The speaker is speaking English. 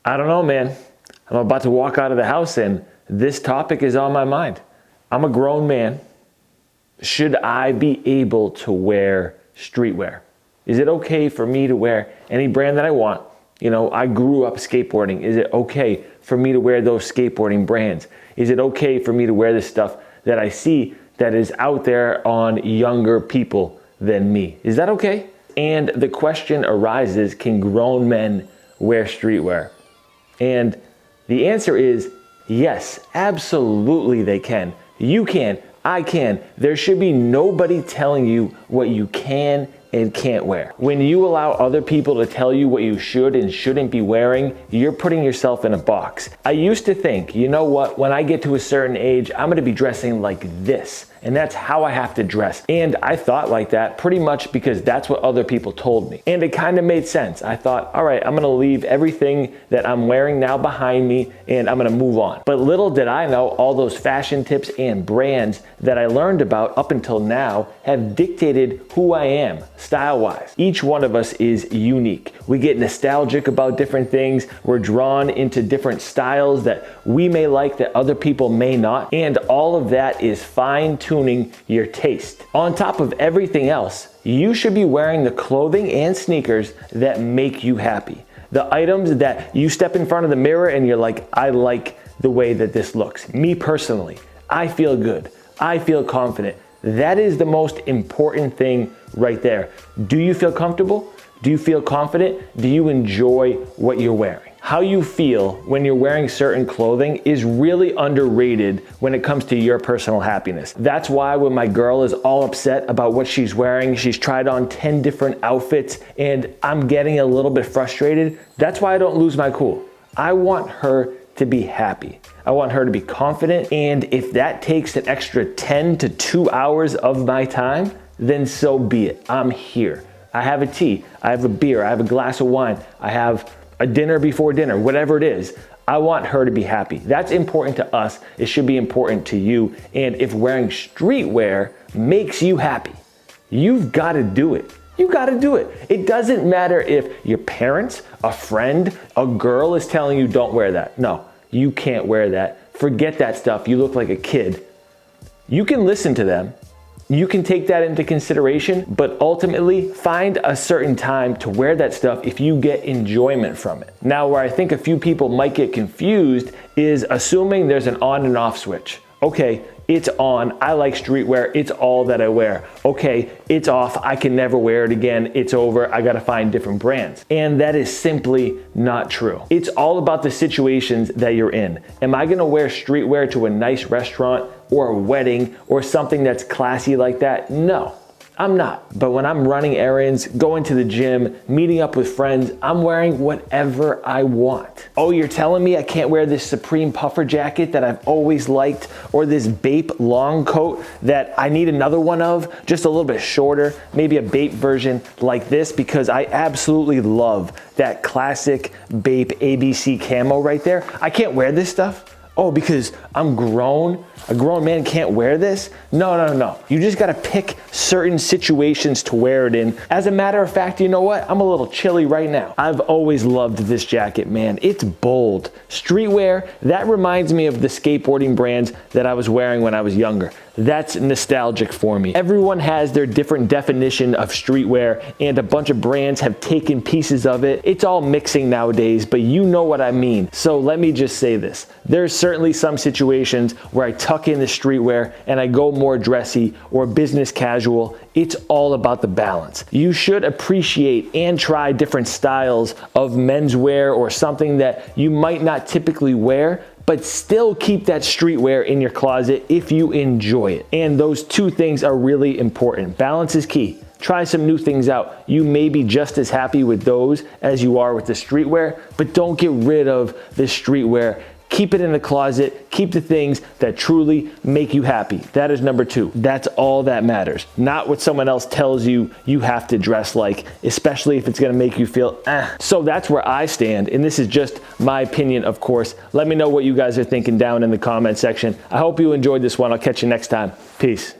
I don't know, man. I'm about to walk out of the house and this topic is on my mind. I'm a grown man. Should I be able to wear streetwear? Is it okay for me to wear any brand that I want? You know, I grew up skateboarding. Is it okay for me to wear those skateboarding brands? Is it okay for me to wear the stuff that I see that is out there on younger people than me? Is that okay? And the question arises, can grown men wear streetwear? And the answer is yes, absolutely they can. You can, I can. There should be nobody telling you what you can and can't wear. When you allow other people to tell you what you should and shouldn't be wearing, you're putting yourself in a box. I used to think, you know what, when I get to a certain age, I'm gonna be dressing like this. And that's how I have to dress. And I thought like that pretty much because that's what other people told me. And it kind of made sense. I thought, all right, I'm gonna leave everything that I'm wearing now behind me and I'm gonna move on. But little did I know, all those fashion tips and brands that I learned about up until now have dictated who I am, style-wise. Each one of us is unique. We get nostalgic about different things. We're drawn into different styles that we may like that other people may not. And all of that is fine-tuning your taste. On top of everything else, you should be wearing the clothing and sneakers that make you happy. The items that you step in front of the mirror and you're like, I like the way that this looks. Me personally, I feel good. I feel confident. That is the most important thing right there. Do you feel comfortable? Do you feel confident? Do you enjoy what you're wearing? How you feel when you're wearing certain clothing is really underrated when it comes to your personal happiness. That's why when my girl is all upset about what she's wearing, she's tried on 10 different outfits and I'm getting a little bit frustrated, that's why I don't lose my cool. I want her to be happy. I want her to be confident, and if that takes an extra 10 to 2 hours of my time, then so be it. I'm here. I have a tea, I have a beer, I have a glass of wine, I have a dinner before dinner, whatever it is. I want her to be happy. That's important to us. It should be important to you. And if wearing streetwear makes you happy, you've got to do it. You got to do it. It doesn't matter if your parents, a friend, a girl is telling you don't wear that. No, you can't wear that. Forget that stuff. You look like a kid. You can listen to them. You can take that into consideration, but ultimately find a certain time to wear that stuff if you get enjoyment from it. Now, where I think a few people might get confused is assuming there's an on and off switch. Okay, it's on, I like streetwear, it's all that I wear. Okay, it's off, I can never wear it again, it's over, I gotta find different brands. And that is simply not true. It's all about the situations that you're in. Am I gonna wear streetwear to a nice restaurant or a wedding or something that's classy like that? No, I'm not. But when I'm running errands, going to the gym, meeting up with friends, I'm wearing whatever I want. Oh, you're telling me I can't wear this Supreme puffer jacket that I've always liked, or this bape long coat that I need another one of, just a little bit shorter, maybe a bape version like this, because I absolutely love that classic bape ABC camo right there. I can't wear this stuff. Oh, because I'm grown? A grown man can't wear this? No. You just gotta pick certain situations to wear it in. As a matter of fact, you know what? I'm a little chilly right now. I've always loved this jacket, man. It's bold. Streetwear, that reminds me of the skateboarding brands that I was wearing when I was younger. That's nostalgic for me. Everyone has their different definition of streetwear, and a bunch of brands have taken pieces of it. It's all mixing nowadays, but you know what I mean. So let me just say this. There's certainly some situations where I tuck in the streetwear and I go more dressy or business casual. It's all about the balance. You should appreciate and try different styles of menswear or something that you might not typically wear, but still keep that streetwear in your closet if you enjoy it. And those two things are really important. Balance is key. Try some new things out. You may be just as happy with those as you are with the streetwear, but don't get rid of the streetwear. Keep it in the closet. Keep the things that truly make you happy. That is number 2. That's all that matters. Not what someone else tells you you have to dress like, especially if it's gonna make you feel So that's where I stand, and this is just my opinion, of course. Let me know what you guys are thinking down in the comment section. I hope you enjoyed this one. I'll catch you next time. Peace.